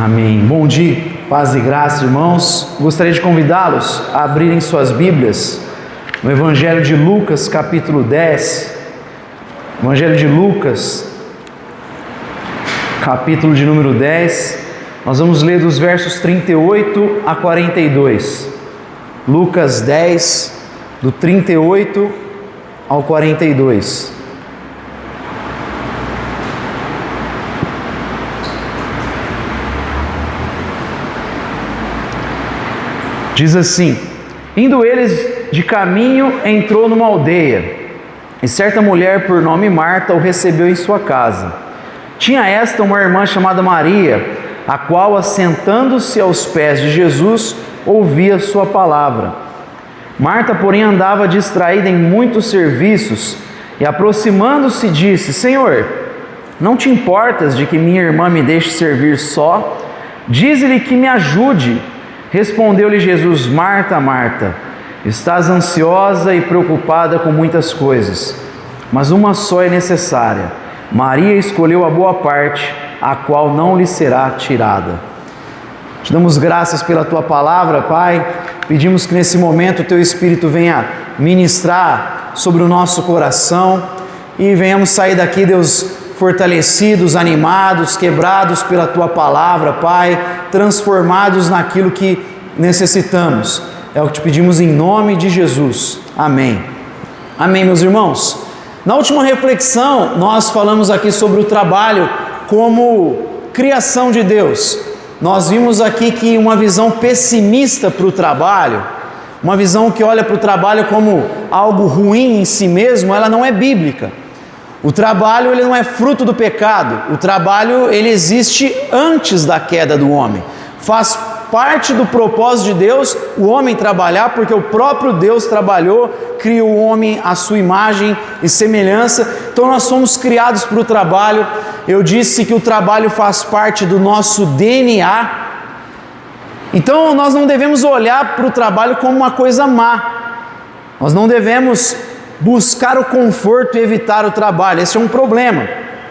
Amém. Bom dia, paz e graça, irmãos. Gostaria de convidá-los a abrirem suas Bíblias no Evangelho de Lucas, capítulo 10. Evangelho de Lucas, capítulo de número 10. Nós vamos ler dos versos 38 a 42. Lucas 10, do 38 ao 42. Diz assim: indo eles de caminho, entrou numa aldeia, e certa mulher por nome Marta o recebeu em sua casa. Tinha esta uma irmã chamada Maria, a qual, assentando-se aos pés de Jesus, ouvia sua palavra. Marta, porém, andava distraída em muitos serviços, e aproximando-se disse: Senhor, não te importas de que minha irmã me deixe servir só? Dize-lhe que me ajude. Respondeu-lhe Jesus: Marta, Marta, estás ansiosa e preocupada com muitas coisas, mas uma só é necessária. Maria escolheu a boa parte, a qual não lhe será tirada. Te damos graças pela Tua palavra, Pai. Pedimos que nesse momento o Teu Espírito venha ministrar sobre o nosso coração e venhamos sair daqui, Deus, fortalecidos, animados, quebrados pela Tua palavra, Pai, transformados naquilo que necessitamos. É o que te pedimos em nome de Jesus. Amém. Amém, meus irmãos. Na última reflexão, nós falamos aqui sobre o trabalho como criação de Deus. Nós vimos aqui que uma visão pessimista para o trabalho, uma visão que olha para o trabalho como algo ruim em si mesmo, ela não é bíblica. O trabalho, ele não é fruto do pecado. O trabalho, ele existe antes da queda do homem. Faz parte do propósito de Deus o homem trabalhar, porque o próprio Deus trabalhou, criou o homem à sua imagem e semelhança. Então nós somos criados para o trabalho. Eu disse que o trabalho faz parte do nosso DNA. Então nós não devemos olhar para o trabalho como uma coisa má. Nós não devemos buscar o conforto e evitar o trabalho. Esse é um problema,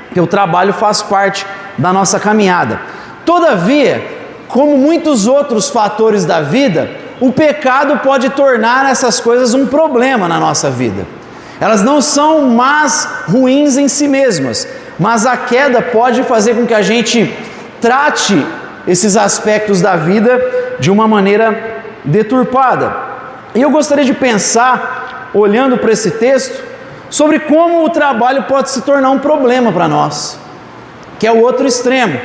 porque o trabalho faz parte da nossa caminhada. Todavia, como muitos outros fatores da vida, o pecado pode tornar essas coisas um problema na nossa vida. Elas não são más, ruins em si mesmas, mas a queda pode fazer com que a gente trate esses aspectos da vida de uma maneira deturpada. E eu gostaria de pensar, olhando para esse texto, sobre como o trabalho pode se tornar um problema para nós, que é o outro extremo.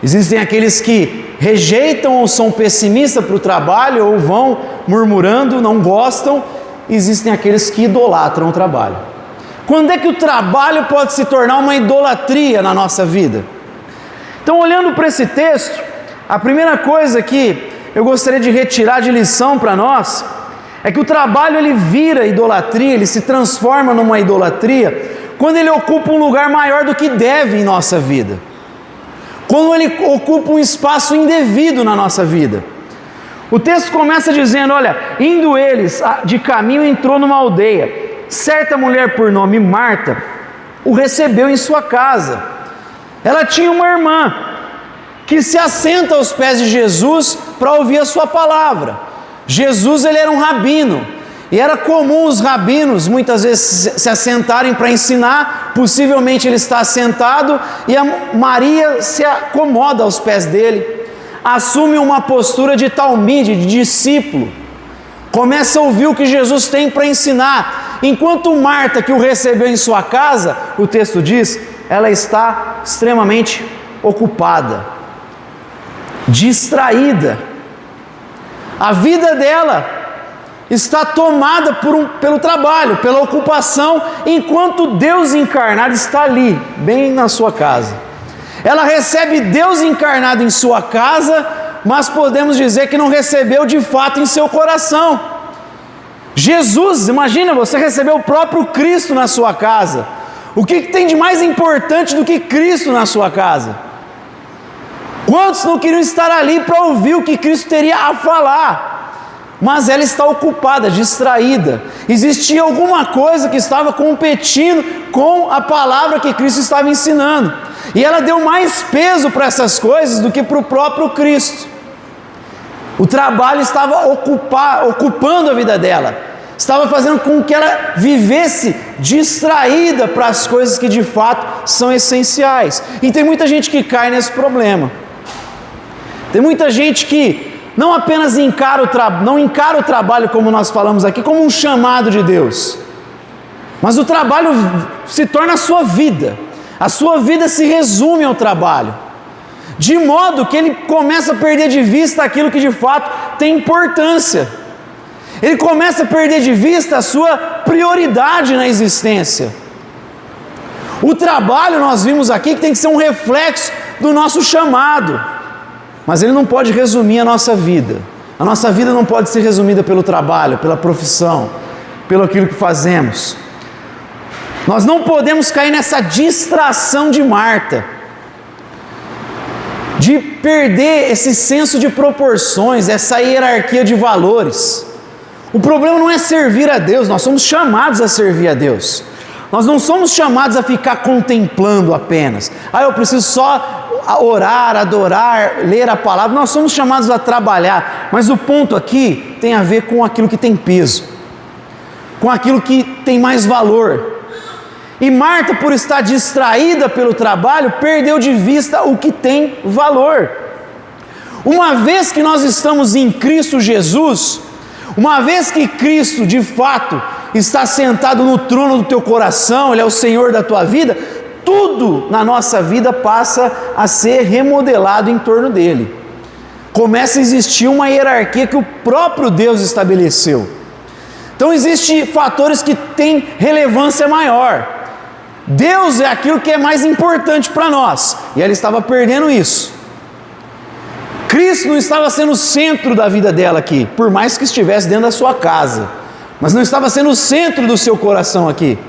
Existem aqueles que rejeitam ou são pessimistas para o trabalho, ou vão murmurando, não gostam. Existem aqueles que idolatram o trabalho. Quando é que o trabalho pode se tornar uma idolatria na nossa vida? Então, olhando para esse texto, a primeira coisa que eu gostaria de retirar de lição para nós é que o trabalho, ele vira idolatria, ele se transforma numa idolatria quando ele ocupa um lugar maior do que deve em nossa vida. Quando ele ocupa um espaço indevido na nossa vida. O texto começa dizendo, olha, indo eles de caminho, entrou numa aldeia. Certa mulher por nome Marta o recebeu em sua casa. Ela tinha uma irmã que se assenta aos pés de Jesus para ouvir a sua palavra. Jesus, ele era um rabino, e era comum os rabinos muitas vezes se assentarem para ensinar. Possivelmente ele está sentado e a Maria se acomoda aos pés dele, assume uma postura de talmide, de discípulo, começa a ouvir o que Jesus tem para ensinar, enquanto Marta, que o recebeu em sua casa, o texto diz, ela está extremamente ocupada, distraída. A vida dela está tomada pelo trabalho, pela ocupação, enquanto Deus encarnado está ali, bem na sua casa. Ela recebe Deus encarnado em sua casa, mas podemos dizer que não recebeu de fato em seu coração. Jesus, imagina, você recebeu o próprio Cristo na sua casa. O que tem de mais importante do que Cristo na sua casa? Quantos não queriam estar ali para ouvir o que Cristo teria a falar? Mas ela está ocupada, distraída. Existia alguma coisa que estava competindo com a palavra que Cristo estava ensinando. E ela deu mais peso para essas coisas do que para o próprio Cristo. O trabalho estava ocupando a vida dela, estava fazendo com que ela vivesse distraída para as coisas que de fato são essenciais. E tem muita gente que cai nesse problema. Tem muita gente que não apenas não encara o trabalho, como nós falamos aqui, como um chamado de Deus, mas o trabalho se torna a sua vida. A sua vida se resume ao trabalho, de modo que ele começa a perder de vista aquilo que de fato tem importância. Ele começa a perder de vista a sua prioridade na existência. O trabalho, nós vimos aqui, que tem que ser um reflexo do nosso chamado, mas ele não pode resumir a nossa vida. A nossa vida não pode ser resumida pelo trabalho, pela profissão, pelo aquilo que fazemos. Nós não podemos cair nessa distração de Marta, de perder esse senso de proporções, essa hierarquia de valores. O problema não é servir a Deus, nós somos chamados a servir a Deus. Nós não somos chamados a ficar contemplando apenas. Eu preciso só orar, adorar, ler a palavra. Nós somos chamados a trabalhar, mas o ponto aqui tem a ver com aquilo que tem peso, com aquilo que tem mais valor. E Marta, por estar distraída pelo trabalho, perdeu de vista o que tem valor. Uma vez que nós estamos em Cristo Jesus, uma vez que Cristo de fato está sentado no trono do teu coração, Ele é o Senhor da tua vida, tudo na nossa vida passa a ser remodelado em torno dele. Começa a existir uma hierarquia que o próprio Deus estabeleceu. Então existem fatores que têm relevância maior. Deus é aquilo que é mais importante para nós, e ela estava perdendo isso. Cristo não estava sendo o centro da vida dela aqui, por mais que estivesse dentro da sua casa, mas não estava sendo o centro do seu coração aqui.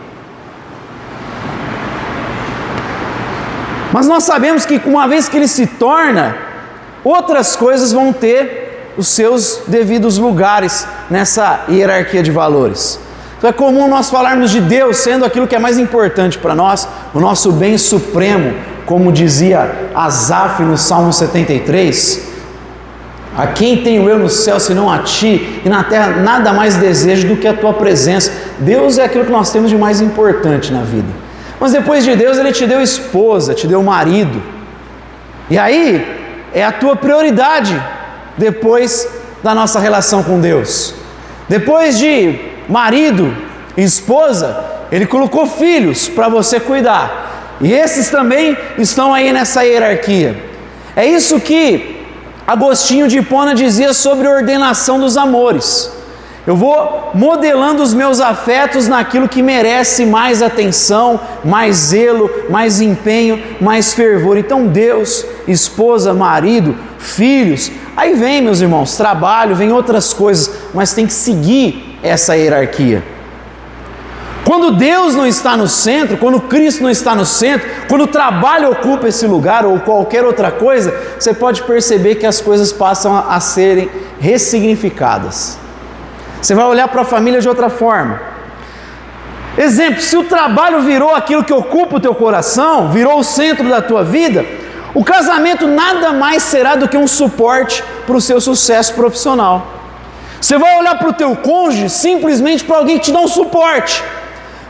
Mas nós sabemos que uma vez que ele se torna, outras coisas vão ter os seus devidos lugares nessa hierarquia de valores. Então é comum nós falarmos de Deus sendo aquilo que é mais importante para nós, o nosso bem supremo, como dizia Asaf no Salmo 73, a quem tenho eu no céu senão a ti, e na terra nada mais desejo do que a tua presença. Deus é aquilo que nós temos de mais importante na vida. Mas depois de Deus, Ele te deu esposa, te deu marido, e aí é a tua prioridade depois da nossa relação com Deus. Depois de marido e esposa, Ele colocou filhos para você cuidar, e esses também estão aí nessa hierarquia. É isso que Agostinho de Hipona dizia sobre a ordenação dos amores. Eu vou modelando os meus afetos naquilo que merece mais atenção, mais zelo, mais empenho, mais fervor. Então Deus, esposa, marido, filhos, aí vem, meus irmãos, trabalho, vem outras coisas, mas tem que seguir essa hierarquia. Quando Deus não está no centro, quando Cristo não está no centro, quando o trabalho ocupa esse lugar ou qualquer outra coisa, você pode perceber que as coisas passam a serem ressignificadas. Você vai olhar para a família de outra forma. Exemplo, se o trabalho virou aquilo que ocupa o teu coração, virou o centro da tua vida, o casamento nada mais será do que um suporte para o seu sucesso profissional. Você vai olhar para o teu cônjuge simplesmente para alguém que te dá um suporte,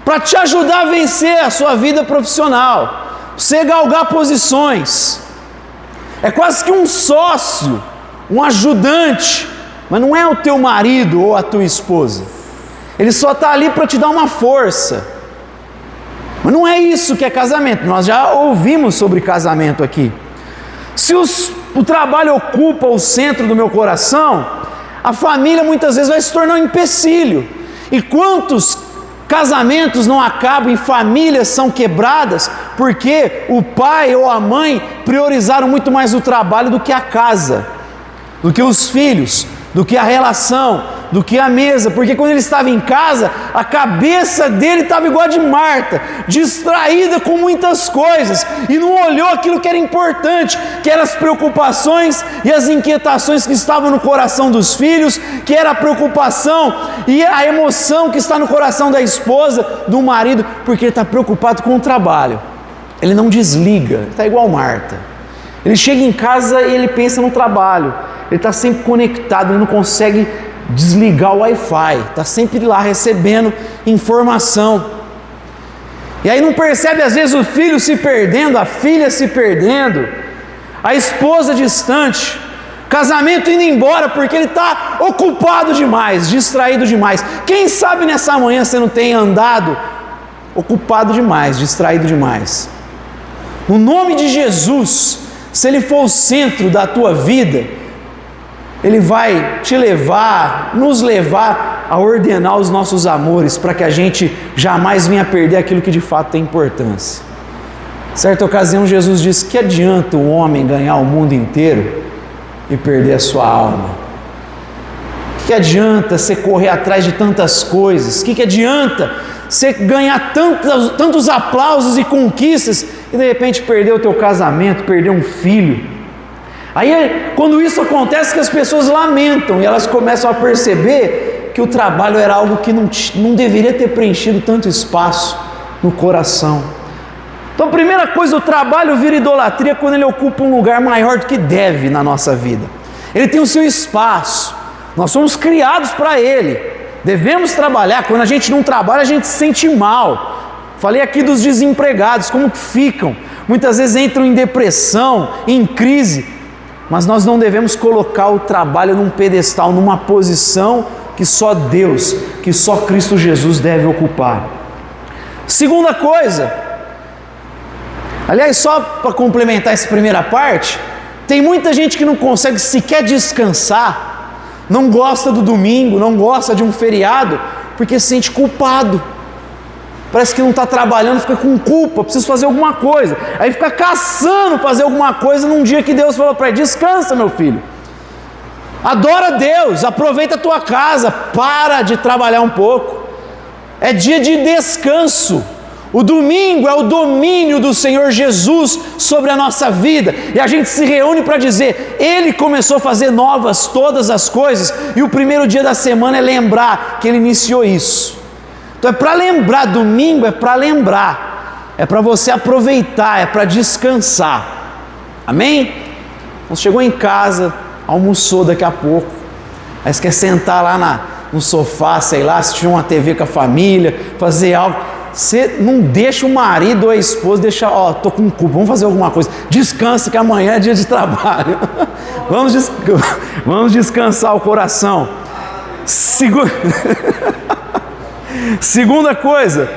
para te ajudar a vencer a sua vida profissional, você galgar posições. É quase que um sócio, um ajudante, mas não é o teu marido ou a tua esposa. Ele só está ali para te dar uma força. Mas não é isso que é casamento. Nós já ouvimos sobre casamento aqui. Se o trabalho ocupa o centro do meu coração, a família muitas vezes vai se tornar um empecilho. E quantos casamentos não acabam e famílias são quebradas porque o pai ou a mãe priorizaram muito mais o trabalho do que a casa, do que os filhos, do que a relação, do que a mesa, porque quando ele estava em casa, a cabeça dele estava igual a de Marta, distraída com muitas coisas, e não olhou aquilo que era importante, que eram as preocupações e as inquietações que estavam no coração dos filhos, que era a preocupação e a emoção que está no coração da esposa, do marido, porque ele está preocupado com o trabalho. ele não desliga, ele está igual Marta. Ele chega em casa e ele pensa no trabalho, ele está sempre conectado, ele não consegue desligar o Wi-Fi, está sempre lá recebendo informação. E aí não percebe às vezes o filho se perdendo, a filha se perdendo, a esposa distante, casamento indo embora porque ele está ocupado demais, distraído demais. Quem sabe nessa manhã você não tem andado ocupado demais, distraído demais. No nome de Jesus, se Ele for o centro da tua vida, Ele vai te levar, nos levar a ordenar os nossos amores, para que a gente jamais venha perder aquilo que de fato tem importância. Certa ocasião Jesus disse: que adianta o homem ganhar o mundo inteiro e perder a sua alma? Que adianta você correr atrás de tantas coisas? Que adianta você ganhar tantos aplausos e conquistas e de repente perder o teu casamento, perder um filho? Aí quando isso acontece, que as pessoas lamentam e elas começam a perceber que o trabalho era algo que não deveria ter preenchido tanto espaço no coração. Então a primeira coisa, o trabalho vira idolatria quando ele ocupa um lugar maior do que deve na nossa vida. Ele tem o seu espaço, nós somos criados para ele, devemos trabalhar. Quando a gente não trabalha, a gente se sente mal. Falei aqui dos desempregados, como que ficam, muitas vezes entram em depressão, em crise, mas nós não devemos colocar o trabalho num pedestal, numa posição que só Deus, que só Cristo Jesus deve ocupar. Segunda coisa, aliás, só para complementar essa primeira parte, tem muita gente que não consegue sequer descansar, não gosta do domingo, não gosta de um feriado, porque se sente culpado. Parece que não está trabalhando, fica com culpa, precisa fazer alguma coisa. Aí fica caçando fazer alguma coisa num dia que Deus falou para ele: descansa, meu filho. Adora Deus, aproveita a tua casa, para de trabalhar um pouco. É dia de descanso. O domingo é o domínio do Senhor Jesus sobre a nossa vida, e a gente se reúne para dizer: Ele começou a fazer novas todas as coisas, e o primeiro dia da semana é lembrar que Ele iniciou isso. Então é para lembrar, domingo é para lembrar, é para você aproveitar, é para descansar. Amém? Então chegou em casa, almoçou daqui a pouco, aí você quer sentar lá no sofá, sei lá, assistir uma TV com a família, fazer algo. Você não deixa o marido ou a esposa deixar: tô com culpa, vamos fazer alguma coisa. Descansa que amanhã é dia de trabalho. Vamos descansar o coração. Segunda coisa,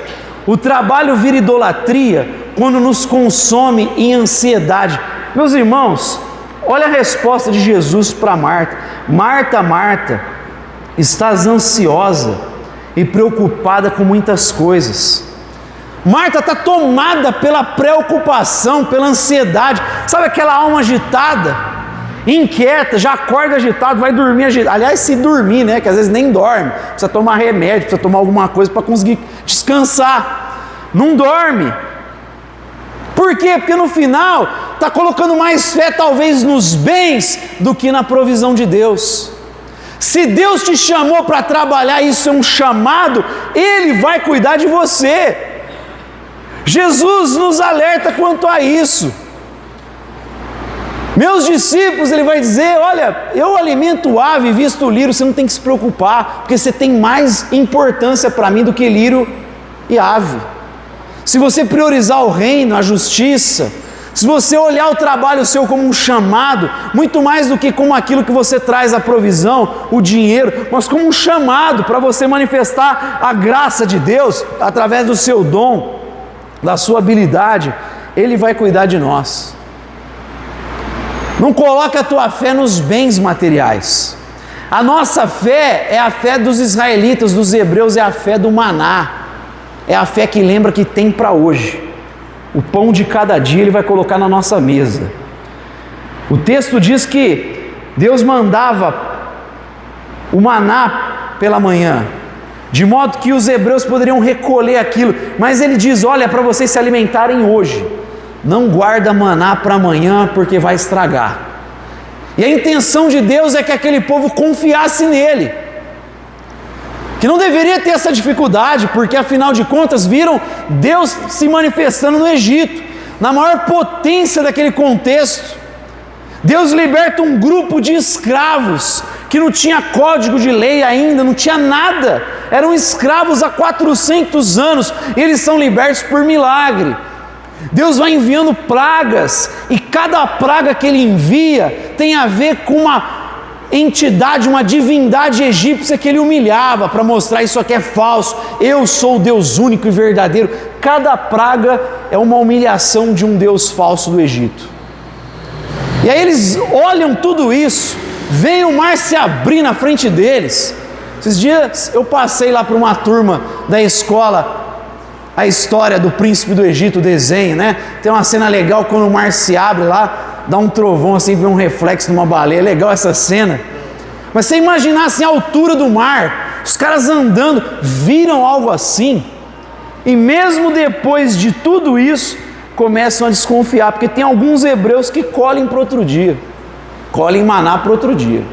o trabalho vira idolatria quando nos consome em ansiedade. Meus irmãos, olha a resposta de Jesus para Marta. Marta, Marta, estás ansiosa e preocupada com muitas coisas. Marta está tomada pela preocupação, pela ansiedade. Sabe aquela alma agitada, inquieta, já acorda agitado, vai dormir agitado. Aliás, se dormir, né, que às vezes nem dorme, precisa tomar remédio, precisa tomar alguma coisa para conseguir descansar. Não dorme. Por quê? Porque no final está colocando mais fé talvez nos bens do que na provisão de Deus. Se Deus te chamou para trabalhar, isso é um chamado, Ele vai cuidar de você. Jesus nos alerta quanto a isso. Meus discípulos, Ele vai dizer: olha, eu alimento ave e visto lírio, você não tem que se preocupar, porque você tem mais importância para mim do que lírio e ave. Se você priorizar o reino, a justiça, se você olhar o trabalho seu como um chamado, muito mais do que como aquilo que você traz a provisão, o dinheiro, mas como um chamado para você manifestar a graça de Deus através do seu dom, da sua habilidade, Ele vai cuidar de nós. Não coloque a tua fé nos bens materiais. A nossa fé é a fé dos israelitas, dos hebreus, é a fé do maná. É a fé que lembra que tem para hoje. O pão de cada dia Ele vai colocar na nossa mesa. O texto diz que Deus mandava o maná pela manhã, de modo que os hebreus poderiam recolher aquilo, mas Ele diz: olha, é para vocês se alimentarem hoje, não guarda maná para amanhã, porque vai estragar. E a intenção de Deus é que aquele povo confiasse nele, que não deveria ter essa dificuldade, porque afinal de contas viram Deus se manifestando no Egito, na maior potência daquele contexto, Deus liberta um grupo de escravos que não tinha código de lei ainda, não tinha nada, eram escravos há 400 anos, e eles são libertos por milagre. Deus vai enviando pragas, e cada praga que Ele envia tem a ver com uma entidade, uma divindade egípcia que Ele humilhava, para mostrar: isso aqui é falso, eu sou o Deus único e verdadeiro. Cada praga é uma humilhação de um Deus falso do Egito. E aí eles olham tudo isso, veem o mar se abrir na frente deles. Esses dias eu passei lá para uma turma da escola a história do príncipe do Egito, o desenho, né? Tem uma cena legal quando o mar se abre lá, dá um trovão assim, vê um reflexo de uma baleia. É legal essa cena. Mas você imaginar assim a altura do mar, os caras andando, viram algo assim, e mesmo depois de tudo isso, começam a desconfiar, porque tem alguns hebreus que colhem para outro dia, colhem maná para outro dia.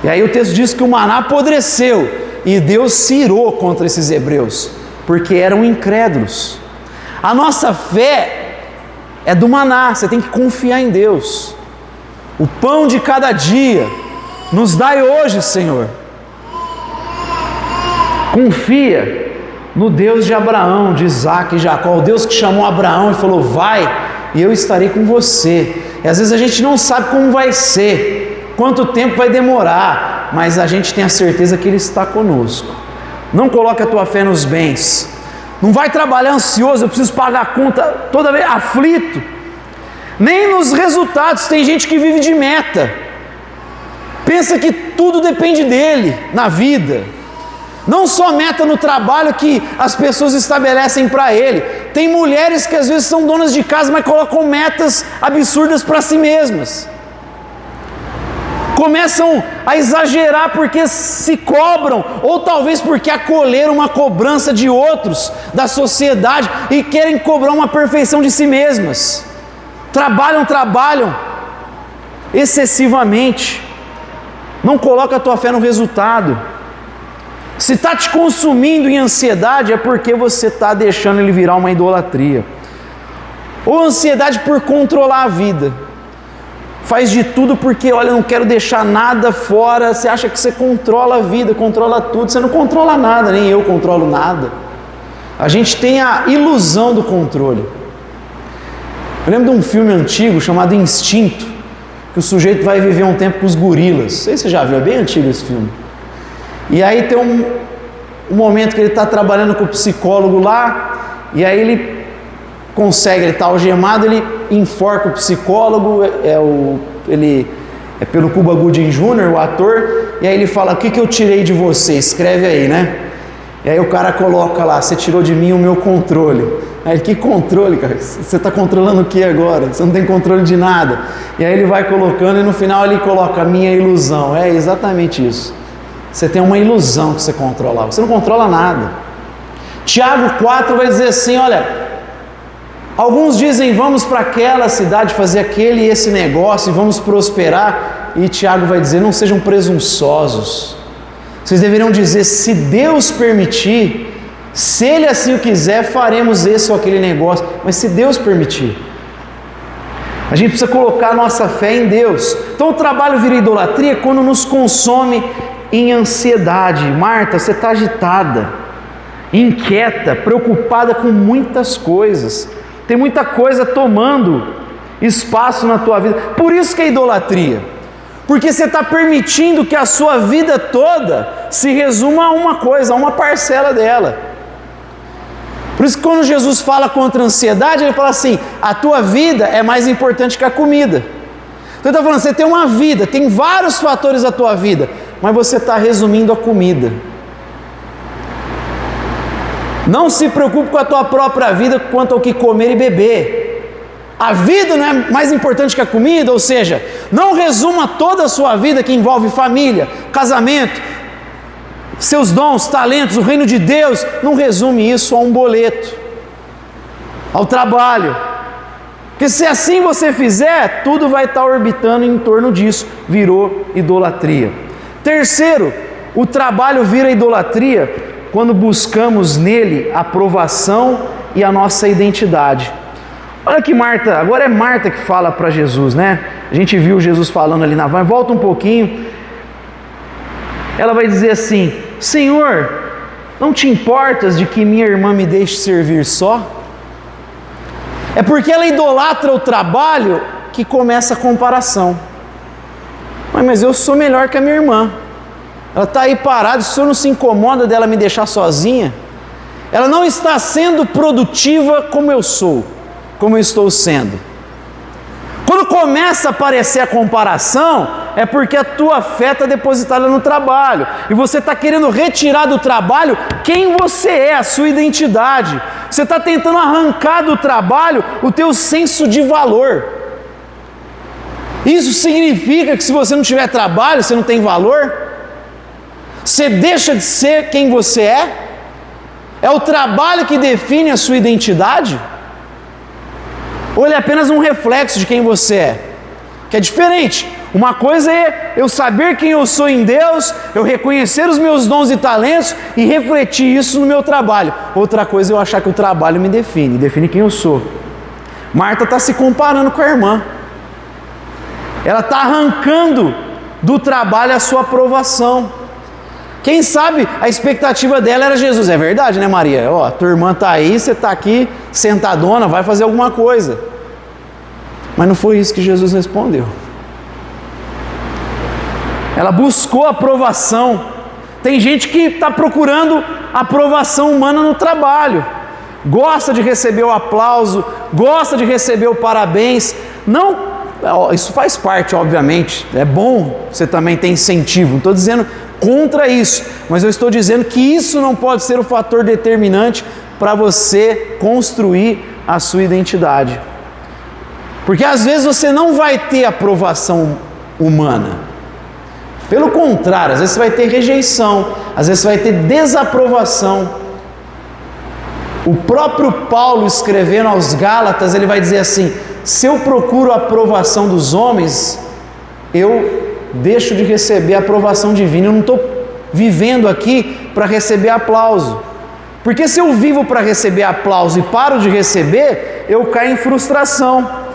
E aí o texto diz que o maná apodreceu, e Deus se irou contra esses hebreus, porque eram incrédulos. A nossa fé é do maná, você tem que confiar em Deus. O pão de cada dia, nos dai hoje, Senhor. Confia no Deus de Abraão, de Isaac e Jacó, o Deus que chamou Abraão e falou: vai, e eu estarei com você. E às vezes a gente não sabe como vai ser, quanto tempo vai demorar, mas a gente tem a certeza que Ele está conosco. Não coloque a tua fé nos bens, não vai trabalhar ansioso: eu preciso pagar a conta, toda vez aflito, nem nos resultados. Tem gente que vive de meta, pensa que tudo depende dele na vida. Não só meta no trabalho que as pessoas estabelecem para ele. Tem mulheres que às vezes são donas de casa, mas colocam metas absurdas para si mesmas. Começam a exagerar porque se cobram, ou talvez porque acolheram uma cobrança de outros, da sociedade, e querem cobrar uma perfeição de si mesmas. Trabalham excessivamente. Não coloca a tua fé no resultado. Se está te consumindo em ansiedade, é porque você está deixando ele virar uma idolatria. Ou ansiedade por controlar a vida. Faz de tudo porque, olha, não quero deixar nada fora. Você acha que você controla a vida, controla tudo. Você não controla nada, nem eu controlo nada. A gente tem a ilusão do controle. Eu lembro de um filme antigo chamado Instinto, que o sujeito vai viver um tempo com os gorilas. Não sei se você já viu, é bem antigo esse filme. E aí tem um momento que ele está trabalhando com o psicólogo lá, e aí ele está algemado, ele enforca o psicólogo, ele é pelo Cuba Gooding Jr., o ator, e aí ele fala: o que eu tirei de você? Escreve aí, né? E aí o cara coloca lá: você tirou de mim o meu controle. Aí ele: que controle, cara? Você está controlando o que agora? Você não tem controle de nada. E aí ele vai colocando, e no final ele coloca: a minha ilusão. É exatamente isso. Você tem uma ilusão que você controla, você não controla nada. Tiago 4 vai dizer assim: olha, alguns dizem: vamos para aquela cidade fazer aquele e esse negócio e vamos prosperar. E Tiago vai dizer: não sejam presunçosos. Vocês deveriam dizer: se Deus permitir, se Ele assim o quiser, faremos esse ou aquele negócio. Mas se Deus permitir, a gente precisa colocar a nossa fé em Deus. Então o trabalho vira idolatria quando nos consome em ansiedade. Marta, você está agitada, inquieta, preocupada com muitas coisas. Tem muita coisa tomando espaço na tua vida. Por isso que é idolatria. Porque você está permitindo que a sua vida toda se resuma a uma coisa, a uma parcela dela. Por isso que quando Jesus fala contra a ansiedade, Ele fala assim: a tua vida é mais importante que a comida. Então Ele está falando: você tem uma vida, tem vários fatores da tua vida, mas você está resumindo a comida. Não se preocupe com a tua própria vida quanto ao que comer e beber. A vida não é mais importante que a comida, ou seja, não resuma toda a sua vida que envolve família, casamento, seus dons, talentos, o reino de Deus, não resume isso a um boleto, ao trabalho. Porque se assim você fizer, tudo vai estar orbitando em torno disso. Virou idolatria. Terceiro, o trabalho vira idolatria quando buscamos nele a aprovação e a nossa identidade. Olha que Marta, agora é Marta que fala para Jesus, né? A gente viu Jesus falando ali na van, volta um pouquinho. Ela vai dizer assim: Senhor, não te importas de que minha irmã me deixe servir só? É porque ela idolatra o trabalho que começa a comparação. Mas eu sou melhor que a minha irmã. Ela está aí parada, o senhor não se incomoda dela me deixar sozinha? Ela não está sendo produtiva como eu sou, como eu estou sendo. Quando começa a aparecer a comparação, é porque a tua fé está depositada no trabalho. E você está querendo retirar do trabalho quem você é, a sua identidade. Você está tentando arrancar do trabalho o teu senso de valor. Isso significa que se você não tiver trabalho, você não tem valor? Você deixa de ser quem você é? É o trabalho que define a sua identidade? Ou ele é apenas um reflexo de quem você é? Que é diferente. Uma coisa é eu saber quem eu sou em Deus, eu reconhecer os meus dons e talentos e refletir isso no meu trabalho. Outra coisa é eu achar que o trabalho me define quem eu sou. Marta está se comparando com a irmã. Ela está arrancando do trabalho a sua aprovação. Quem sabe a expectativa dela era Jesus. É verdade, né, Maria? Ó, tua irmã está aí, você está aqui sentadona, vai fazer alguma coisa. Mas não foi isso que Jesus respondeu. Ela buscou aprovação. Tem gente que está procurando aprovação humana no trabalho. Gosta de receber o aplauso, gosta de receber o parabéns. Não, isso faz parte, obviamente. É bom você também ter incentivo. Não estou dizendo contra isso, mas eu estou dizendo que isso não pode ser o fator determinante para você construir a sua identidade. Porque às vezes você não vai ter aprovação humana. Pelo contrário, às vezes você vai ter rejeição, às vezes você vai ter desaprovação. O próprio Paulo, escrevendo aos Gálatas, ele vai dizer assim: se eu procuro a aprovação dos homens, eu deixo de receber a aprovação divina. Eu não estou vivendo aqui para receber aplauso. Porque se eu vivo para receber aplauso e paro de receber, eu caio em frustração.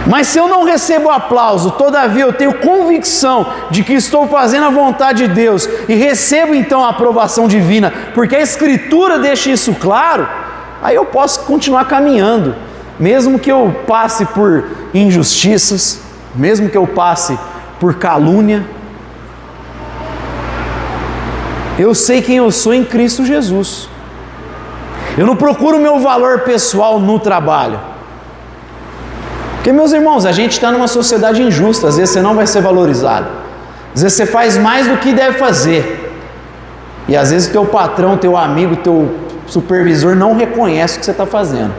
Mas se eu não recebo aplauso, todavia eu tenho convicção de que estou fazendo a vontade de Deus e recebo então a aprovação divina, porque a Escritura deixa isso claro, aí eu posso continuar caminhando, mesmo que eu passe por injustiças, mesmo que eu passe por calúnia. Eu sei quem eu sou em Cristo Jesus. Eu não procuro o meu valor pessoal no trabalho. Porque, meus irmãos, a gente está numa sociedade injusta. Às vezes você não vai ser valorizado. Às vezes você faz mais do que deve fazer. E às vezes o teu patrão, teu amigo, teu supervisor não reconhece o que você está fazendo.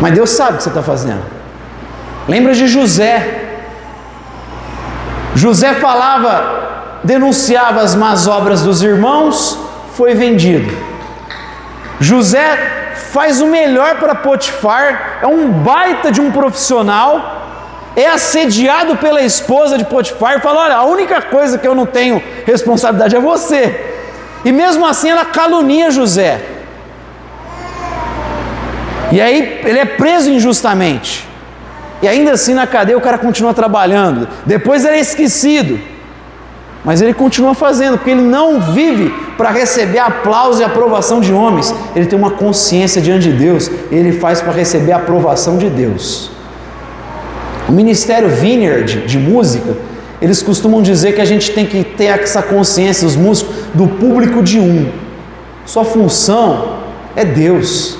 Mas Deus sabe o que você está fazendo. Lembra de José. José denunciava as más obras dos irmãos, foi vendido. José faz o melhor para Potifar, é um baita de um profissional, é assediado pela esposa de Potifar e fala: olha, a única coisa que eu não tenho responsabilidade é você. E mesmo assim ela calunia José. E aí ele é preso injustamente. E ainda assim na cadeia o cara continua trabalhando. Depois ele é esquecido. Mas ele continua fazendo, porque ele não vive para receber aplauso e aprovação de homens. Ele tem uma consciência diante de Deus. Ele faz para receber a aprovação de Deus. O Ministério Vineyard de música, eles costumam dizer que a gente tem que ter essa consciência, os músicos, do público de um. Sua função é Deus.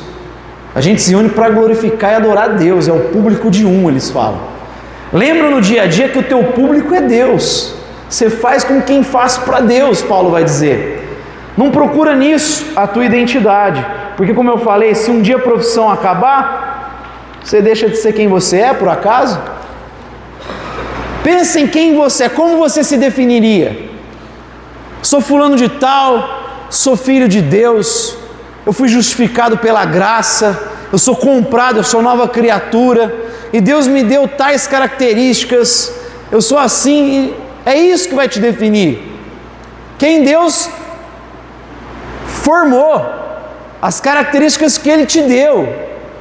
A gente se une para glorificar e adorar a Deus. É o público de um, eles falam. Lembra no dia a dia que o teu público é Deus. Você faz com quem faz para Deus, Paulo vai dizer. Não procura nisso a tua identidade. Porque, como eu falei, se um dia a profissão acabar, você deixa de ser quem você é, por acaso? Pensa em quem você é, como você se definiria? Sou fulano de tal, sou filho de Deus, eu fui justificado pela graça, eu sou comprado, eu sou nova criatura, e Deus me deu tais características, eu sou assim. É isso que vai te definir. Quem Deus formou. as características que Ele te deu,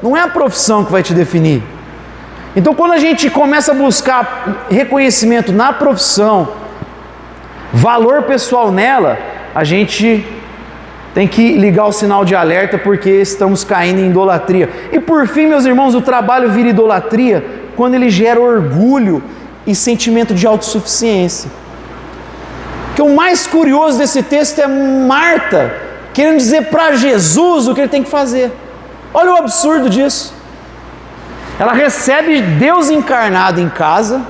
não é a profissão que vai te definir. Então, quando a gente começa a buscar reconhecimento na profissão, valor pessoal nela, a gente tem que ligar o sinal de alerta, porque estamos caindo em idolatria. E por fim, meus irmãos, o trabalho vira idolatria quando ele gera orgulho e sentimento de autossuficiência. Que o mais curioso desse texto é Marta querendo dizer para Jesus o que ele tem que fazer. Olha o absurdo disso. Ela recebe Deus encarnado em casa,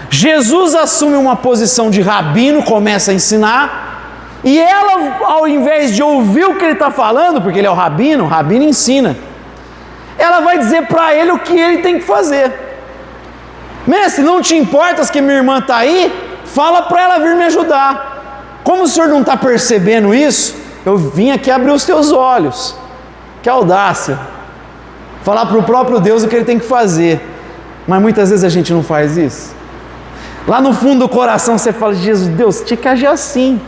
Jesus assume uma posição de rabino, começa a ensinar, e ela, ao invés de ouvir o que ele está falando, porque ele é o rabino ensina, ela vai dizer para ele o que ele tem que fazer. Mestre, não te importas que minha irmã está aí? Fala para ela vir me ajudar. Como o senhor não está percebendo isso, eu vim aqui abrir os teus olhos. Que audácia! Falar para o próprio Deus o que ele tem que fazer. Mas muitas vezes a gente não faz isso. Lá no fundo do coração você fala: Jesus, Deus, tinha que agir assim.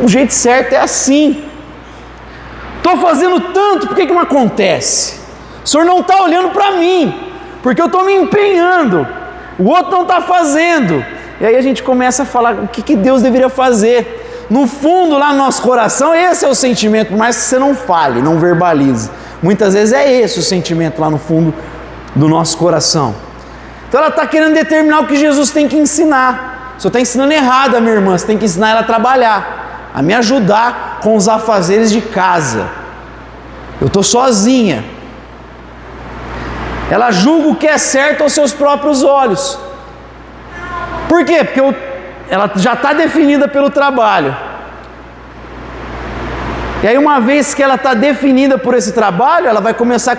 O jeito certo é assim. Estou fazendo tanto, por que não acontece? O senhor não está olhando para mim, porque eu estou me empenhando, o outro não está fazendo. E aí a gente começa a falar o que Deus deveria fazer. No fundo, lá no nosso coração, esse é o sentimento, por mais que você não fale, não verbalize. Muitas vezes é esse o sentimento lá no fundo do nosso coração. Então ela está querendo determinar o que Jesus tem que ensinar. Você está ensinando errado a minha irmã, você tem que ensinar ela a trabalhar, a me ajudar com os afazeres de casa. Eu estou sozinha. Ela julga o que é certo aos seus próprios olhos. Por quê? Porque ela já está definida pelo trabalho. E aí, uma vez que ela está definida por esse trabalho, ela vai começar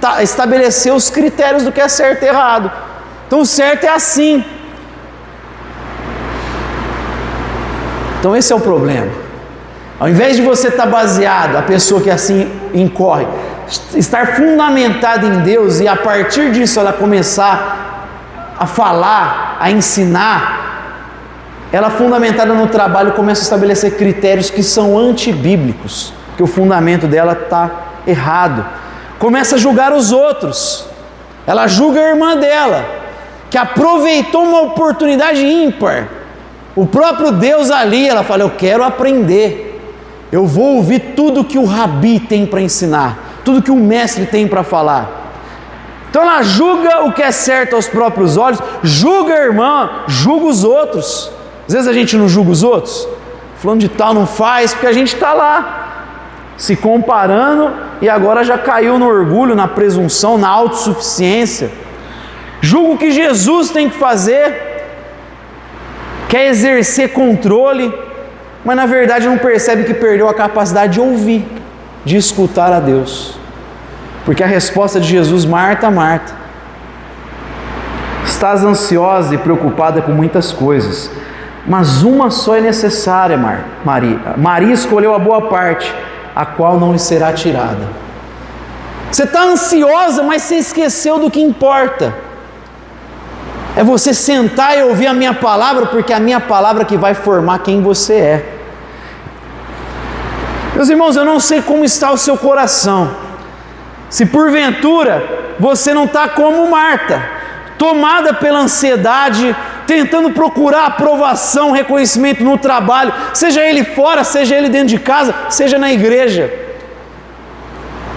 a estabelecer os critérios do que é certo e errado. Então o certo é assim. Então esse é o problema. Ao invés de você estar baseado, a pessoa que assim incorre, estar fundamentada em Deus e a partir disso ela começar a falar, a ensinar, ela fundamentada no trabalho começa a estabelecer critérios que são antibíblicos, que o fundamento dela está errado. Começa a julgar os outros. Ela julga a irmã dela, que aproveitou uma oportunidade ímpar. O próprio Deus ali, ela fala: eu quero aprender, eu vou ouvir tudo que o rabi tem para ensinar, tudo que o mestre tem para falar. Então ela julga o que é certo aos próprios olhos, julga a irmã, julga os outros. Às vezes a gente não julga os outros, falando de tal não faz, porque a gente está lá, se comparando, e agora já caiu no orgulho, na presunção, na autossuficiência. Julga o que Jesus tem que fazer, quer exercer controle, mas na verdade não percebe que perdeu a capacidade de ouvir, de escutar a Deus. Porque a resposta de Jesus: Marta, Marta, estás ansiosa e preocupada com muitas coisas, mas uma só é necessária, Maria. Maria escolheu a boa parte, a qual não lhe será tirada. Você está ansiosa, mas você esqueceu do que importa. É você sentar e ouvir a minha palavra, porque é a minha palavra que vai formar quem você é. Meus irmãos, eu não sei como está o seu coração. Se porventura você não está como Marta, tomada pela ansiedade, tentando procurar aprovação, reconhecimento no trabalho, seja ele fora, seja ele dentro de casa, seja na igreja.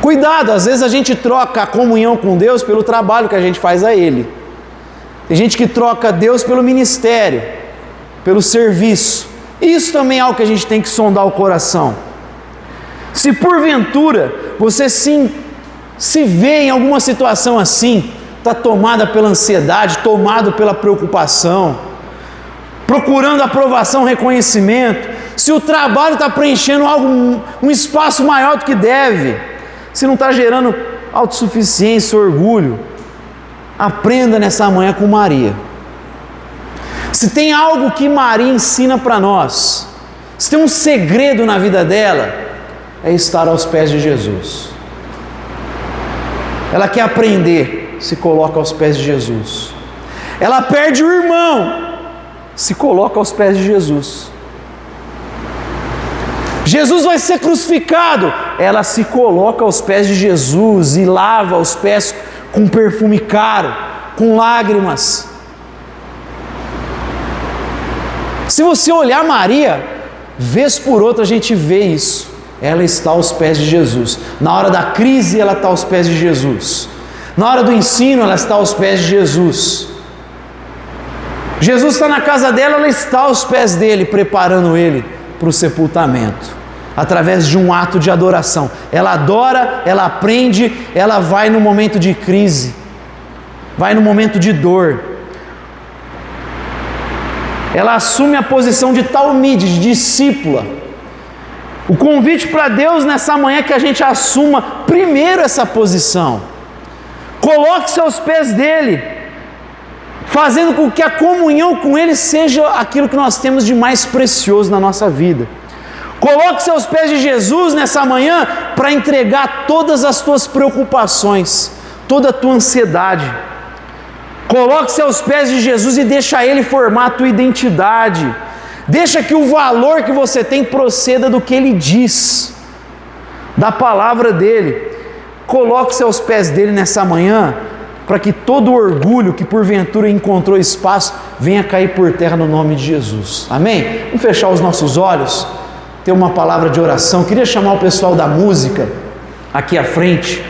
Cuidado, às vezes a gente troca a comunhão com Deus pelo trabalho que a gente faz a Ele. Tem gente que troca Deus pelo ministério, pelo serviço. Isso também é algo que a gente tem que sondar o coração. Se porventura você se vê em alguma situação assim, está tomada pela ansiedade, tomado pela preocupação, procurando aprovação, reconhecimento, se o trabalho está preenchendo um espaço maior do que deve, se não está gerando autossuficiência, orgulho, aprenda nessa manhã com Maria. Se tem algo que Maria ensina para nós, se tem um segredo na vida dela, é estar aos pés de Jesus. Ela quer aprender, se coloca aos pés de Jesus. Ela perde o irmão, se coloca aos pés de Jesus. Jesus vai ser crucificado. Ela se coloca aos pés de Jesus e lava os pés com perfume caro, com lágrimas. Se você olhar Maria, vez por outra a gente vê isso. Ela está aos pés de Jesus. Na hora da crise, ela está aos pés de Jesus. Na hora do ensino, ela está aos pés de Jesus. Jesus está na casa dela, ela está aos pés dele, preparando ele para o sepultamento, através de um ato de adoração. Ela adora, ela aprende, ela vai no momento de crise, vai no momento de dor. Ela assume a posição de talmide, de discípula. O convite para Deus nessa manhã é que a gente assuma primeiro essa posição. Coloque-se aos pés dele, fazendo com que a comunhão com ele seja aquilo que nós temos de mais precioso na nossa vida. Coloque-se aos pés de Jesus nessa manhã para entregar todas as tuas preocupações, toda a tua ansiedade. Coloque-se aos pés de Jesus e deixa ele formar a tua identidade. Deixa que o valor que você tem proceda do que ele diz, da palavra dele. Coloque-se aos pés dele nessa manhã, para que todo orgulho que porventura encontrou espaço, venha cair por terra no nome de Jesus. Amém? Vamos fechar os nossos olhos, ter uma palavra de oração. Queria chamar o pessoal da música aqui à frente.